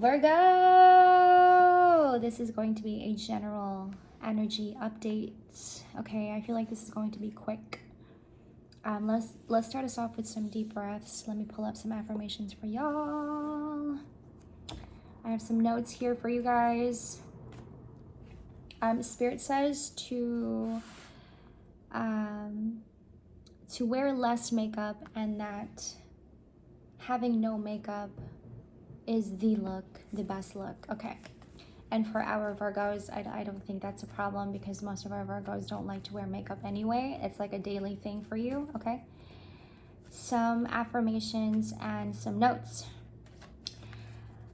Virgo, this is going to be a general energy update. Okay, I feel like this is going to be quick. Let's start us off with some deep breaths. Let me pull up some affirmations for y'all. I have some notes here for you guys. Spirit says to wear less makeup, and that having no makeup is the look, the best look. Okay. And for our Virgos, I don't think that's a problem, because most of our Virgos don't like to wear makeup anyway. It's like a daily thing for you, okay? Some affirmations and some notes.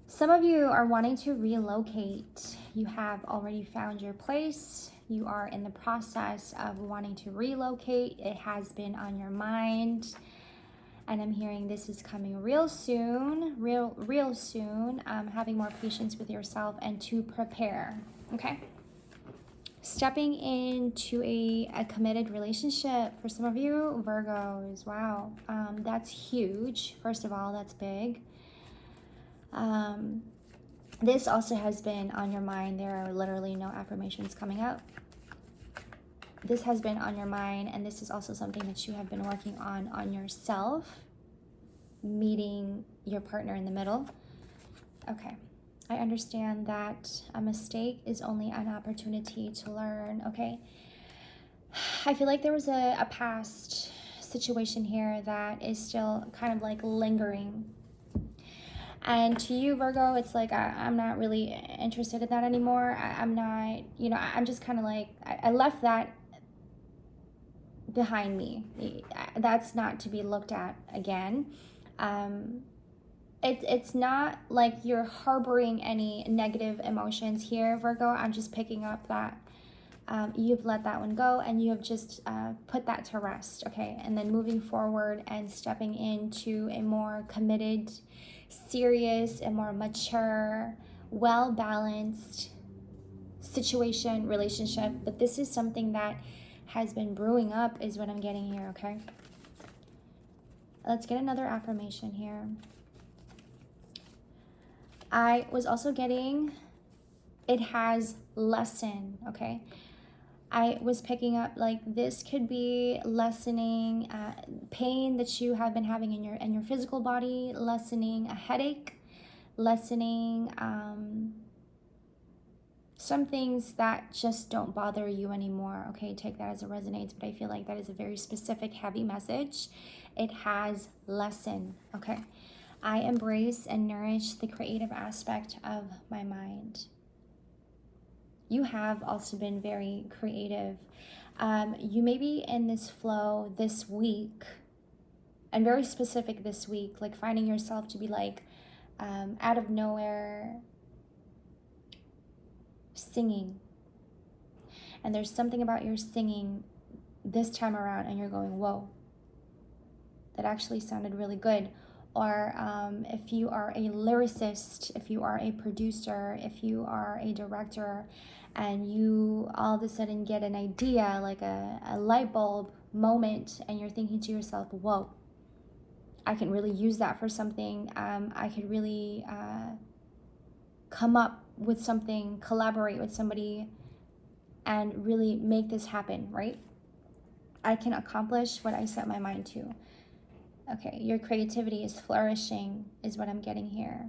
Some of you are wanting to relocate. You have already found your place. You are in the process of wanting to relocate. It has been on your mind. And I'm hearing this is coming real soon, real soon. Having more patience with yourself and to prepare, okay? Stepping into a committed relationship for some of you, Virgos. Wow, that's huge. First of all, that's big. This also has been on your mind. There are literally no affirmations coming up. This has been on your mind, and this is also something that you have been working on yourself, meeting your partner in the middle. Okay, I understand that a mistake is only an opportunity to learn, okay? I feel like there was a past situation here that is still kind of like lingering. And to you, Virgo, it's like, I'm not really interested in that anymore. I'm not, I'm just kind of like, I left that behind me. That's not to be looked at again. It's not like you're harboring any negative emotions here, Virgo. I'm just picking up that you've let that one go, and you have just put that to rest, okay? And then moving forward and stepping into a more committed, serious, and more mature, well-balanced situation, relationship. But this is something that has been brewing up, is what I'm getting here, okay? Let's get another affirmation here. I was also getting, it has lesson, okay? I was picking up like this could be lessening pain that you have been having in your physical body, lessening a headache, lessening some things that just don't bother you anymore, okay? Take that as it resonates, but I feel like that is a very specific, heavy message. It has lesson, okay? I embrace and nourish the creative aspect of my mind. You have also been very creative. You may be in this flow this week, and very specific this week, like finding yourself to be like out of nowhere singing. And there's something about your singing this time around, and you're going, whoa, that actually sounded really good. Or if you are a lyricist, if you are a producer, if you are a director, and you all of a sudden get an idea, like a light bulb moment, and you're thinking to yourself, whoa, I can really use that for something. I could really come up with something, collaborate with somebody, and really make this happen, right? I can accomplish what I set my mind to. Okay, your creativity is flourishing, is what I'm getting here.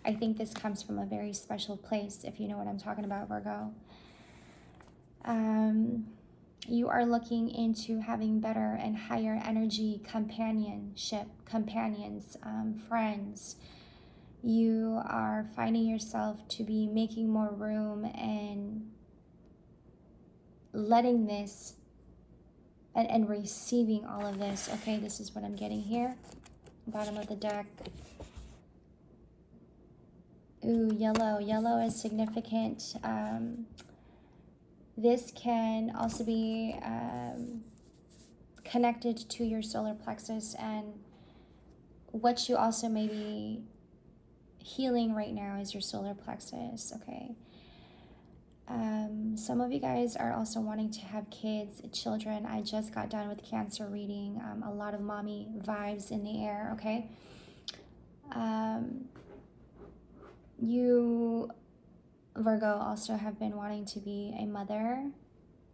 I think this comes from a very special place, if you know what I'm talking about, Virgo. You are looking into having better and higher energy companionship, companions, friends. You are finding yourself to be making more room and letting this and receiving all of this. Okay, this is what I'm getting here. Bottom of the deck. Ooh, yellow. Yellow is significant. This can also be connected to your solar plexus, and what you also may be healing right now is your solar plexus, okay? Some of you guys are also wanting to have kids, children. I just got done with Cancer reading. A lot of mommy vibes in the air, okay? You, Virgo, also have been wanting to be a mother.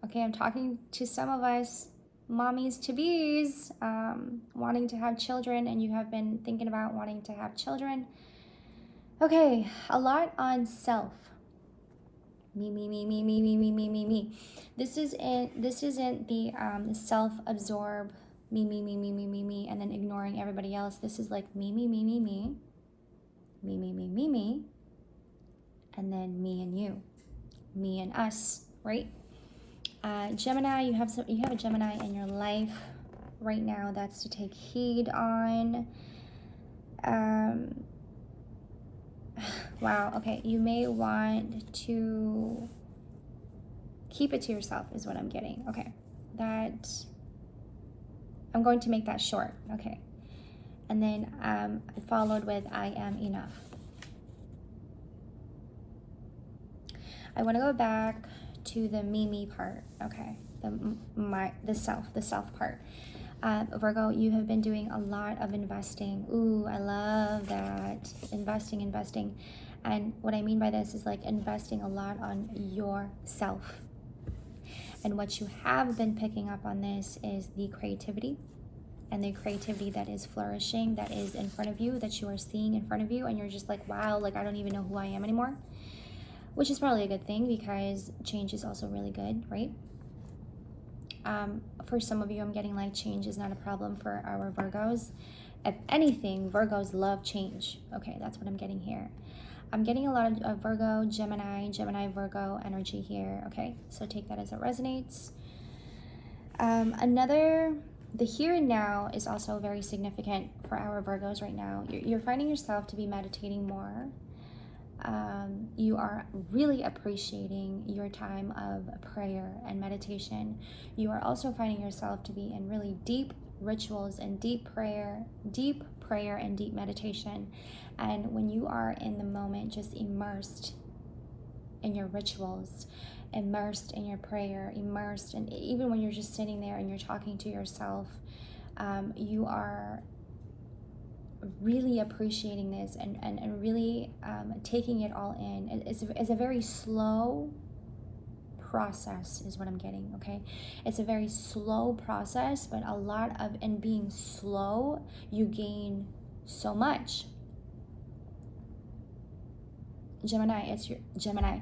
Okay, I'm talking to some of us mommies to bees, wanting to have children, and you have been thinking about wanting to have children. Okay, a lot on self. Me. This isn't the self-absorb me, and then ignoring everybody else. This is like me, and then me and you, me and us, right? Gemini, you have a Gemini in your life right now that's to take heed on. Wow, okay, you may want to keep it to yourself is what I'm getting. Okay, that I'm going to make that short. Okay, and then followed with I am enough. I want to go back to the me part. Okay, the self part. Virgo, you have been doing a lot of investing. Ooh, I love that. Investing. And what I mean by this is like investing a lot on yourself. And what you have been picking up on this is the creativity, and the creativity that is flourishing, that is in front of you, that you are seeing in front of you, and you're just like, wow, like I don't even know who I am anymore, which is probably a good thing because change is also really good, right? For some of you, I'm getting like change is not a problem for our Virgos. If anything, Virgos love change. Okay, that's what I'm getting here. I'm getting a lot of Virgo, Gemini, Virgo energy here. Okay, so take that as it resonates. The here and now is also very significant for our Virgos right now. You're finding yourself to be meditating more. You are really appreciating your time of prayer and meditation. You are also finding yourself to be in really deep rituals and deep prayer and deep meditation. And when you are in the moment, just immersed in your rituals, immersed in your prayer, immersed, and even when you're just sitting there and you're talking to yourself, you are really appreciating this and really taking it all in. It's a very slow process is what I'm getting, okay? It's a very slow process, but a lot of, in being slow, you gain so much. Gemini, it's your Gemini.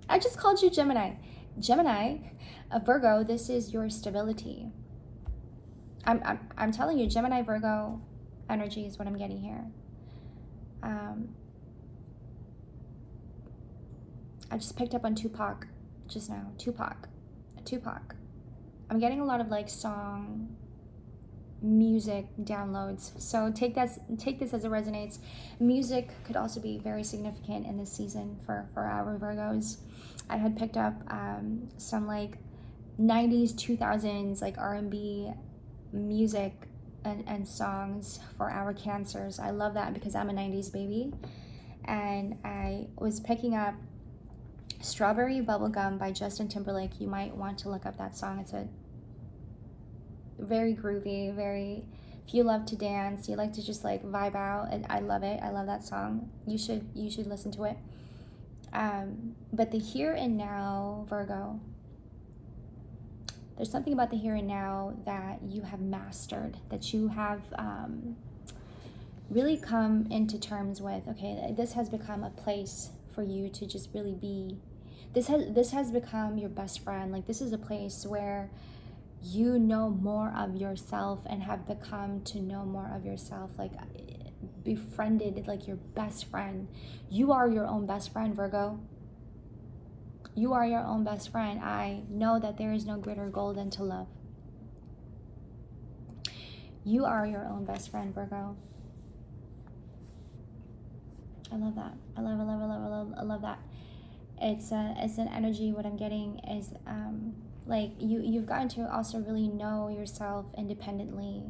I just called you Gemini. Gemini, Virgo, this is your stability. I'm telling you, Gemini, Virgo energy is what I'm getting here. I just picked up on Tupac just now. Tupac. I'm getting a lot of like song music downloads, so take this as it resonates. Music could also be very significant in this season for our Virgos. I had picked up some like 90s 2000s like R&B music and songs for our Cancers. I love that because I'm a 90s baby, and I was picking up Strawberry Bubblegum by Justin Timberlake. You might want to look up that song. It's a very groovy, if you love to dance, you like to just like vibe out, and I love it. I love that song. You should listen to it. But the here and now, Virgo, there's something about the here and now that you have mastered, that you have really come into terms with. Okay, this has become a place for you to just really be. This has become your best friend. Like, this is a place where you know more of yourself and have become to know more of yourself, like befriended, like your best friend. You are your own best friend, Virgo. You are your own best friend. I know that there is no greater goal than to love. You are your own best friend, Virgo. I love that. I love that. It's an energy. What I'm getting is like you've gotten to also really know yourself independently,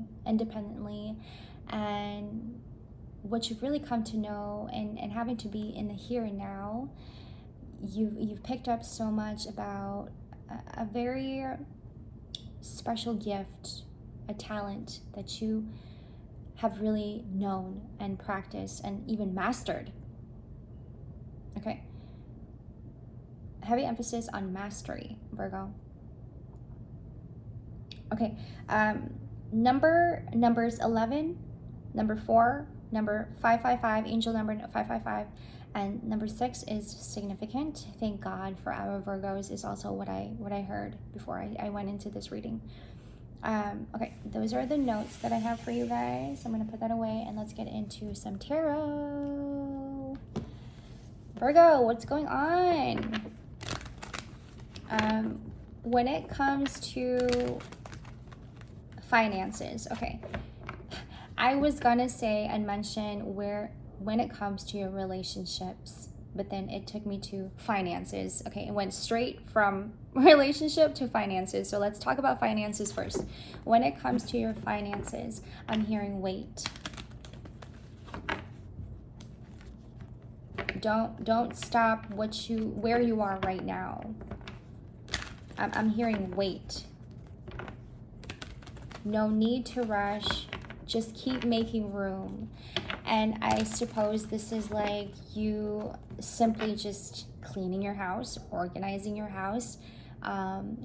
and what you've really come to know, and having to be in the here and now. You've picked up so much about a very special gift, a talent that you have really known and practiced and even mastered. Okay. Heavy emphasis on mastery, Virgo. Okay. Numbers 11, number 4, number 555, angel number 555, and number 6 is significant. Thank God for our Virgos is also what I heard before I went into this reading. Okay, those are the notes that I have for you guys. I'm going to put that away and let's get into some tarot. Virgo, what's going on? When it comes to finances, okay, I was going to say and mention when it comes to your relationships, but then it took me to finances. Okay, it went straight from relationship to finances. So let's talk about finances first. When it comes to your finances, I'm hearing wait. Don't stop where you are right now. I'm hearing wait. No need to rush. Just keep making room. And I suppose this is like you simply just cleaning your house, organizing your house,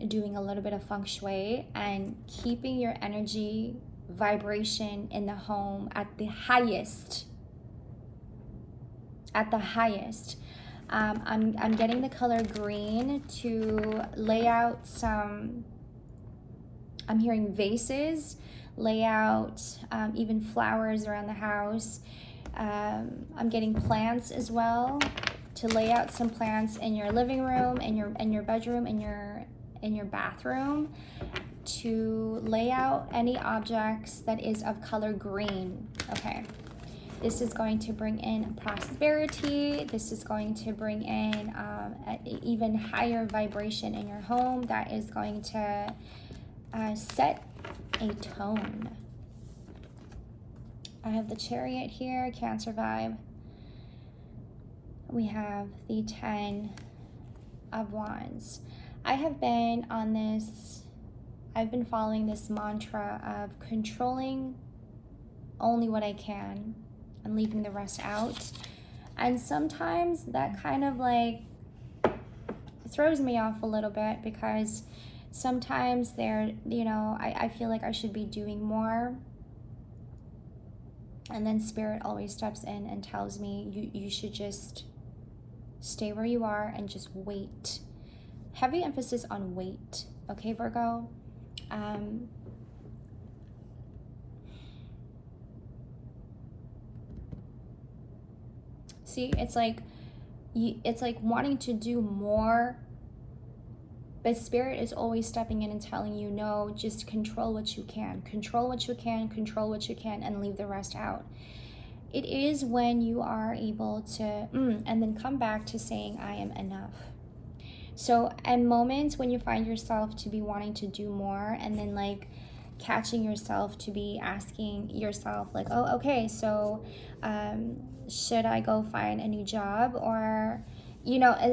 doing a little bit of feng shui, and keeping your energy vibration in the home at the highest. At the highest. I'm getting the color green to lay out some, I'm hearing vases, lay out even flowers around the house. I'm getting plants as well, to lay out some plants in your living room, in your bedroom, in your bathroom, to lay out any objects that is of color green. Okay. This is going to bring in prosperity. This is going to bring in an even higher vibration in your home that is going to set a tone. I have the Chariot here, Cancer vibe. We have the 10 of Wands. I have been on this, I've been following this mantra of controlling only what I can and leaving the rest out. And sometimes that kind of like throws me off a little bit, because sometimes I feel like I should be doing more. And then Spirit always steps in and tells me, you should just stay where you are and just wait. Heavy emphasis on wait. Okay, Virgo? See, it's like wanting to do more, but Spirit is always stepping in and telling you, no, just control what you can. Control what you can, control what you can, and leave the rest out. It is when you are able to, and then come back to saying, I am enough. So at moments when you find yourself to be wanting to do more, and then like catching yourself to be asking yourself like, oh, okay, so should I go find a new job, or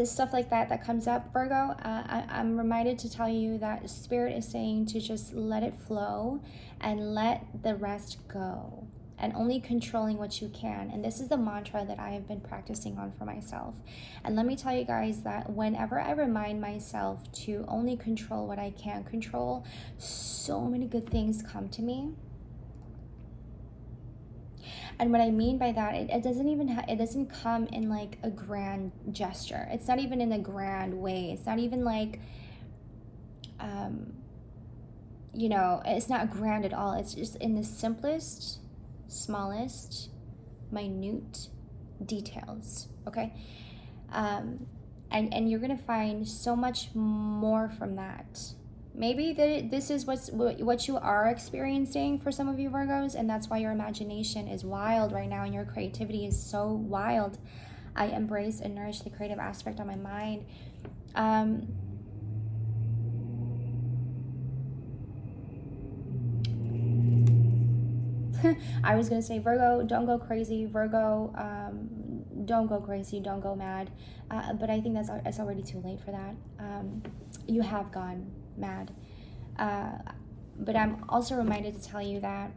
stuff like that comes up, Virgo, I'm reminded to tell you that Spirit is saying to just let it flow and let the rest go, and only controlling what you can. And this is the mantra that I have been practicing on for myself. And let me tell you guys that whenever I remind myself to only control what I can control, so many good things come to me. And what I mean by that, it doesn't come in like a grand gesture. It's not even in a grand way. It's not even like, it's not grand at all. It's just in the simplest, smallest, minute details. Okay, and you're gonna find so much more from that. Maybe this is what you are experiencing for some of you Virgos, and that's why your imagination is wild right now and your creativity is so wild. I embrace and nourish the creative aspect of my mind. I was going to say, Virgo, don't go crazy. Virgo, don't go crazy. Don't go mad. But I think it's already too late for that. You have gone mad. But I'm also reminded to tell you that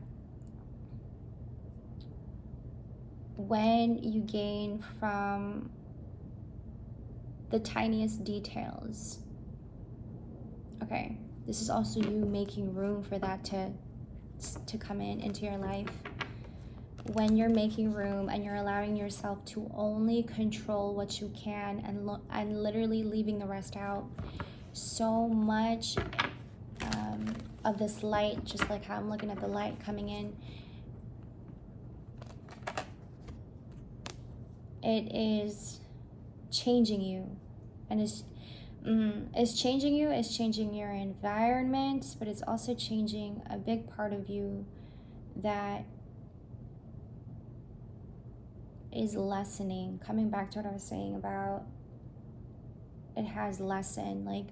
when you gain from the tiniest details. Okay, this is also you making room for that to come into your life. When you're making room and you're allowing yourself to only control what you can and literally leaving the rest out, so much of this light, just like how I'm looking at the light coming in, it is changing you. And it's changing you, it's changing your environment, but it's also changing a big part of you that is lessening. Coming back to what I was saying about it has lessened. Like,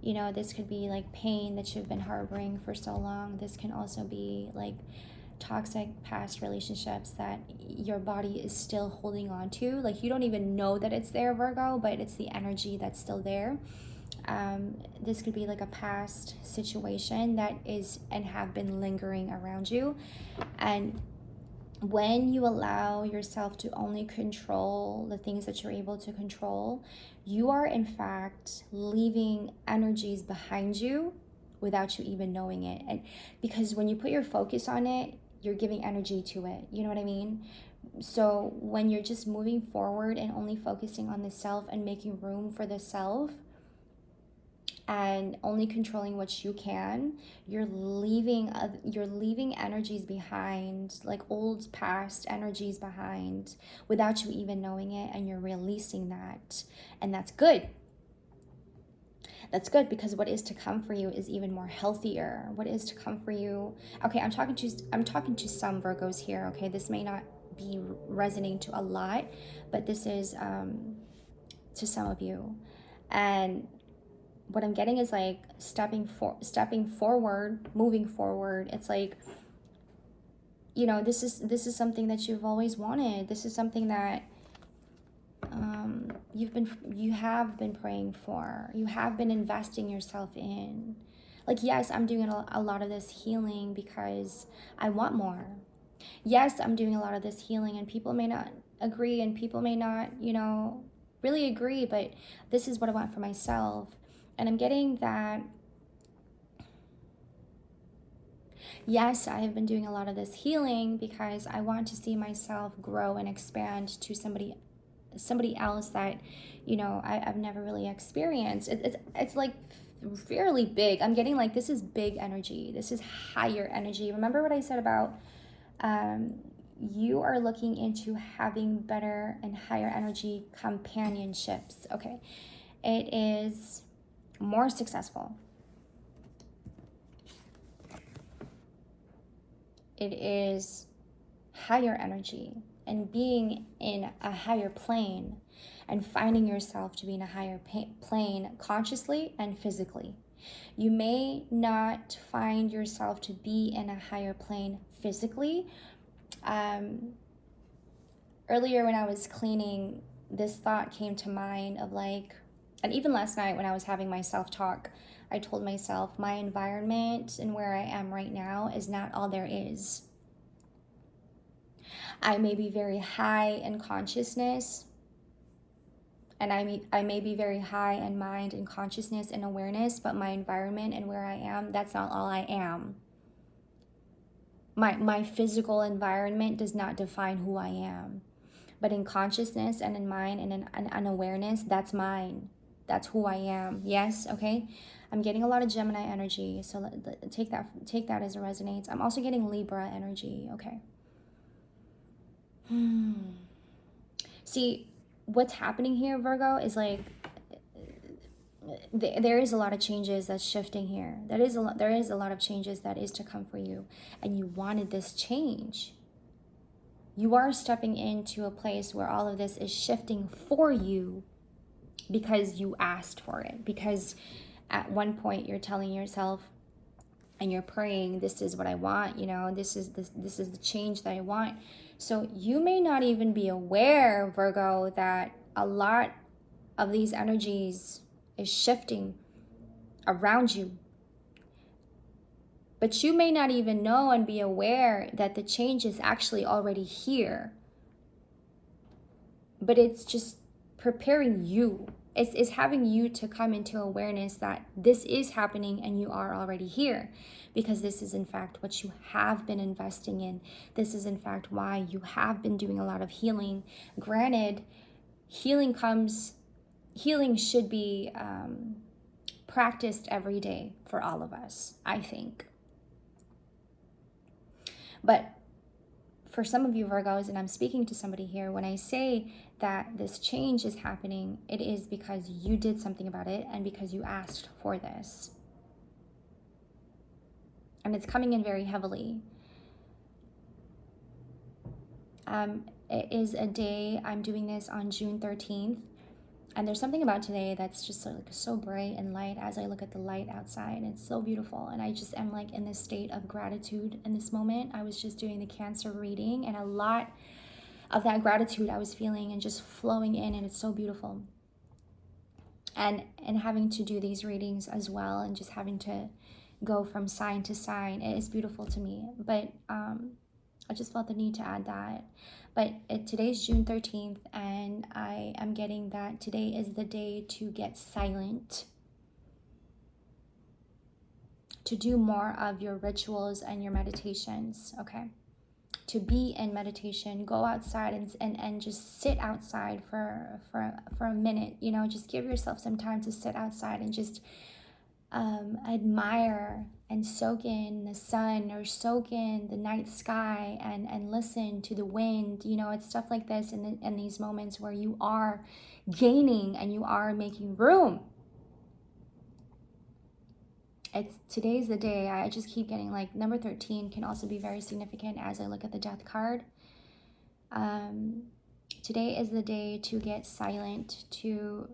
you know, this could be like pain that you've been harboring for so long. This can also be like toxic past relationships that your body is still holding on to. Like, you don't even know that it's there, Virgo, but it's the energy that's still there. This could be like a past situation that is and have been lingering around you. And when you allow yourself to only control the things that you're able to control, you are in fact leaving energies behind you without you even knowing it. And because when you put your focus on it, you're giving energy to it. You know what I mean? So when you're just moving forward and only focusing on the self and making room for the self and only controlling what you can, you're leaving energies behind, like old past energies behind, without you even knowing it, and you're releasing that. And that's good. That's good, because what is to come for you is even more healthier. What is to come for you, okay, I'm talking to some Virgos here, okay? This may not be resonating to a lot, but this is to some of you. And what I'm getting is like stepping forward, moving forward. It's like, you know, this is something that you've always wanted. This is something that you have been praying for. You have been investing yourself in. Like, yes, I'm doing a lot of this healing because I want more. Yes, I'm doing a lot of this healing, and people may not agree, and people may not, you know, really agree, but this is what I want for myself. And I'm getting that, yes, I have been doing a lot of this healing because I want to see myself grow and expand to somebody else that, you know, I've never really experienced. It's like fairly big. I'm getting like, this is big energy. This is higher energy. Remember what I said about you are looking into having better and higher energy companionships. Okay. It is more successful. It is higher energy and being in a higher plane and finding yourself to be in a higher plane consciously and physically. You may not find yourself to be in a higher plane physically. Earlier when I was cleaning, this thought came to mind of like, and even last night when I was having my self-talk, I told myself my environment and where I am right now is not all there is. I may be very high in consciousness, and I may be very high in mind and consciousness and awareness, but my environment and where I am, that's not all I am. My physical environment does not define who I am. But in consciousness and in mind and in awareness, that's mine. That's who I am. Yes, okay? I'm getting a lot of Gemini energy, so take that as it resonates. I'm also getting Libra energy, okay? See, what's happening here, Virgo, is like there is a lot of changes that's shifting here. There is a lot of changes that is to come for you, and you wanted this change. You are stepping into a place where all of this is shifting for you because you asked for it. Because at one point you're telling yourself and you're praying, this is what I want, you know, this is the change that I want. So you may not even be aware, Virgo, that a lot of these energies is shifting around you. But you may not even know and be aware that the change is actually already here. But it's just preparing you It's having you to come into awareness that this is happening and you are already here, because this is in fact what you have been investing in. This is in fact why you have been doing a lot of healing. Granted, healing should be practiced every day for all of us, I think. But for some of you Virgos, and I'm speaking to somebody here, when I say that this change is happening, it is because you did something about it and because you asked for this. And it's coming in very heavily. It is a day, I'm doing this on June 13th. And there's something about today that's just so bright and light as I look at the light outside. It's so beautiful. And I just am like in this state of gratitude in this moment. I was just doing the Cancer reading, and a lot of that gratitude I was feeling and just flowing in, and it's so beautiful. And having to do these readings as well, and just having to go from sign to sign, it is beautiful to me. But I just felt the need to add that. But today's June 13th, and I am getting that today is the day to get silent, to do more of your rituals and your meditations, okay? To be in meditation, go outside and just sit outside for a minute, you know, just give yourself some time to sit outside and just admire and soak in the sun, or soak in the night sky, and listen to the wind. You know, it's stuff like this in these moments where you are gaining and you are making room. Today's the day. I just keep getting like number 13 can also be very significant as I look at the death card. Today is the day to get silent, to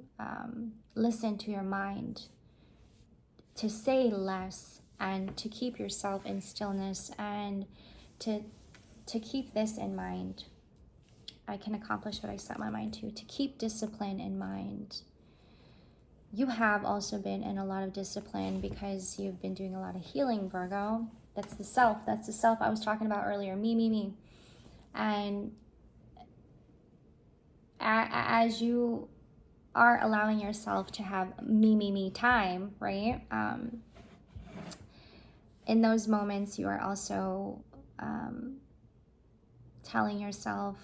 listen to your mind, to say less, and to keep yourself in stillness, and to keep this in mind. I can accomplish what I set my mind to keep discipline in mind. You have also been in a lot of discipline because you've been doing a lot of healing, Virgo. That's the self I was talking about earlier, me. And as you are allowing yourself to have me time, right? In those moments, you are also telling yourself,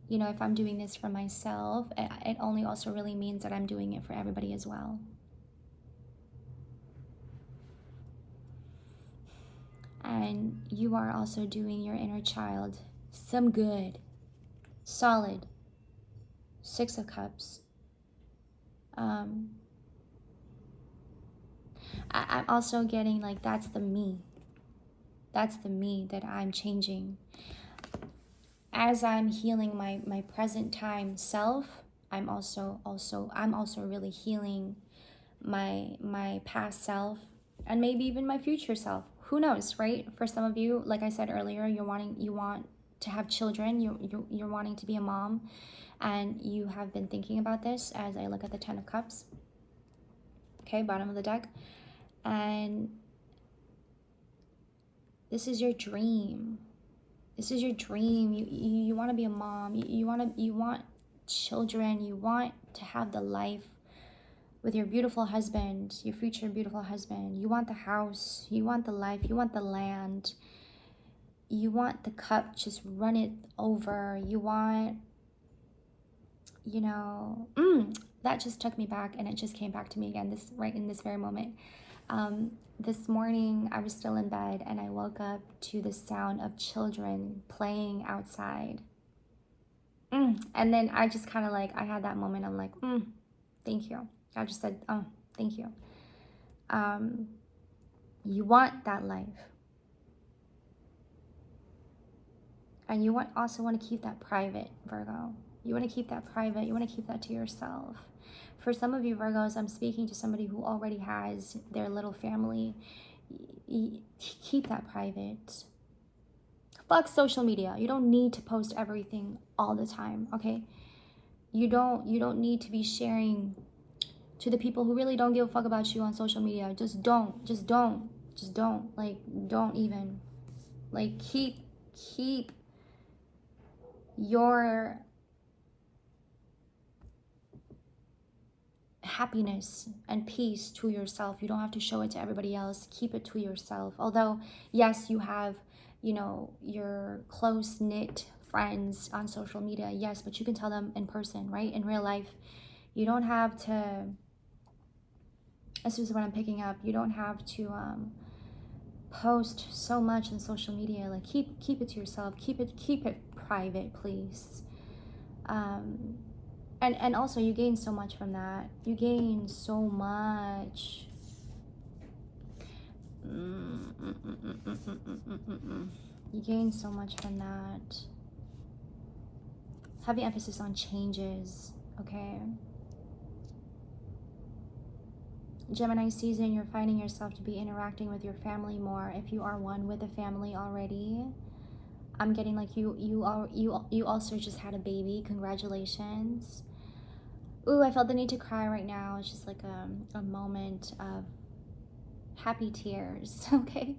you know, if I'm doing this for myself, it only also really means that I'm doing it for everybody as well. And you are also doing your inner child some good, solid. 6 of Cups. I'm also getting like that's the me that I'm changing. As I'm healing my present time self, I'm also really healing my past self, and maybe even my future self. Who knows, right? For some of you, like I said earlier, you want to have children, you're wanting to be a mom, and you have been thinking about this as I look at the 10 of Cups. Okay, bottom of the deck. And this is your dream. This is your dream. You want to be a mom. You want children. You want to have the life with your beautiful husband, your future beautiful husband. You want the house. You want the life. You want the land. You want the cup, just run it over. You want, you know, that just took me back, and it just came back to me again, right in this very moment. This morning, I was still in bed, and I woke up to the sound of children playing outside. And then I just kind of like, I had that moment, I'm like, thank you. I just said, oh, thank you. You want that life. And you also want to keep that private, Virgo. You want to keep that private. You want to keep that to yourself. For some of you Virgos, I'm speaking to somebody who already has their little family. Keep that private. Fuck social media. You don't need to post everything all the time, okay? You don't need to be sharing to the people who really don't give a fuck about you on social media. Just don't. Like, don't even. Like, keep your happiness and peace to yourself. You don't have to show it to everybody else. Keep it to yourself. Although, yes, you have, you know, your close-knit friends on social media, yes, but you can tell them in person, right? In real life, you don't have to, this is what I'm picking up, you don't have to post so much on social media. Like, keep it to yourself. Keep it private, please. And also, you gain so much from that. You gain so much. You gain so much from that. Heavy emphasis on changes, okay? Gemini season, you're finding yourself to be interacting with your family more. If you are one with a family already, I'm getting like you also just had a baby. Congratulations. Ooh, I felt the need to cry right now. It's just like a moment of happy tears, okay?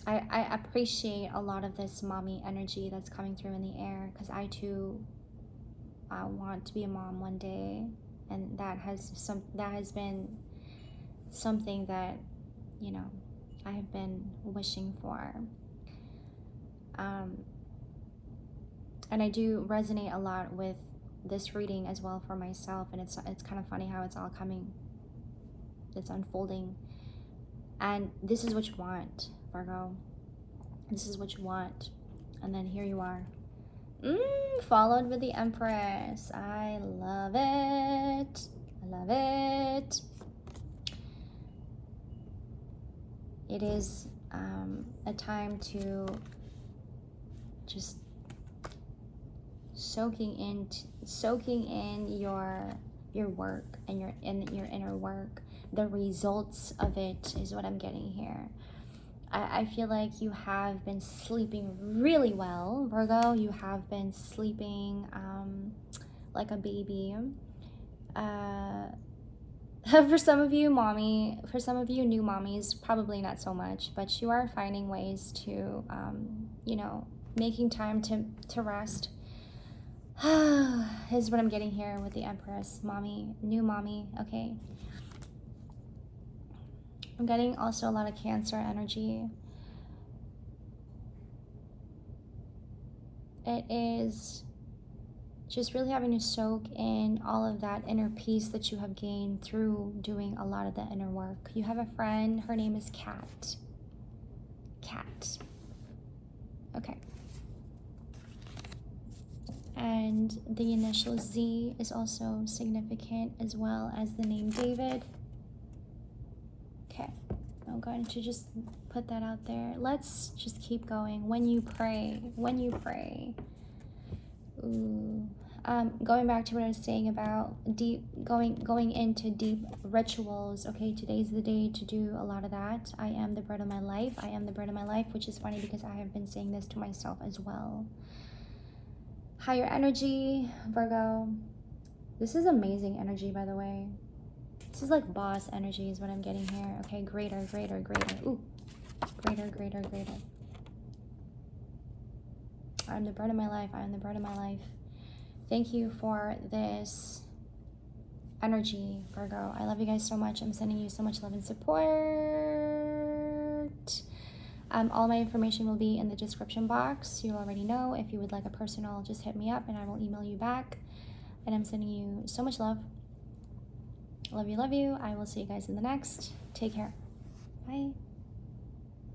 I appreciate a lot of this mommy energy that's coming through in the air, because I too want to be a mom one day, and that has been something that, you know, I have been wishing for. And I do resonate a lot with this reading as well for myself, and it's kind of funny how it's all coming, it's unfolding. And this is what you want, Virgo. This is what you want. And then here you are. Followed with the Empress. I love it. I love it. It is a time to just soaking in your work and your inner work. The results of it is what I'm getting here. I feel like you have been sleeping really well, Virgo. You have been sleeping like a baby. For some of you, mommy, for some of you new mommies, probably not so much, but you are finding ways to, you know, making time to rest. Is what I'm getting here with the Empress. Mommy, new mommy, okay. I'm getting also a lot of Cancer energy. It is just really having to soak in all of that inner peace that you have gained through doing a lot of the inner work. You have a friend, her name is Kat. Kat. Okay. And the initial Z is also significant, as well as the name David. Okay, I'm going to just put that out there. Let's just keep going. When you pray. Ooh. Going back to what I was saying about going into deep rituals. Okay, today's the day to do a lot of that. I am the bread of my life. I am the bread of my life, which is funny because I have been saying this to myself as well. Higher energy, Virgo. This is amazing energy, by the way. This is like boss energy is what I'm getting here. Okay, greater. Ooh, greater. I'm the bread of my life. I am the bread of my life. Thank you for this energy, Virgo. I love you guys so much. I'm sending you so much love and support. All my information will be in the description box. You already know. If you would like a personal, just hit me up and I will email you back. And I'm sending you so much love. Love you. I will see you guys in the next. Take care. Bye.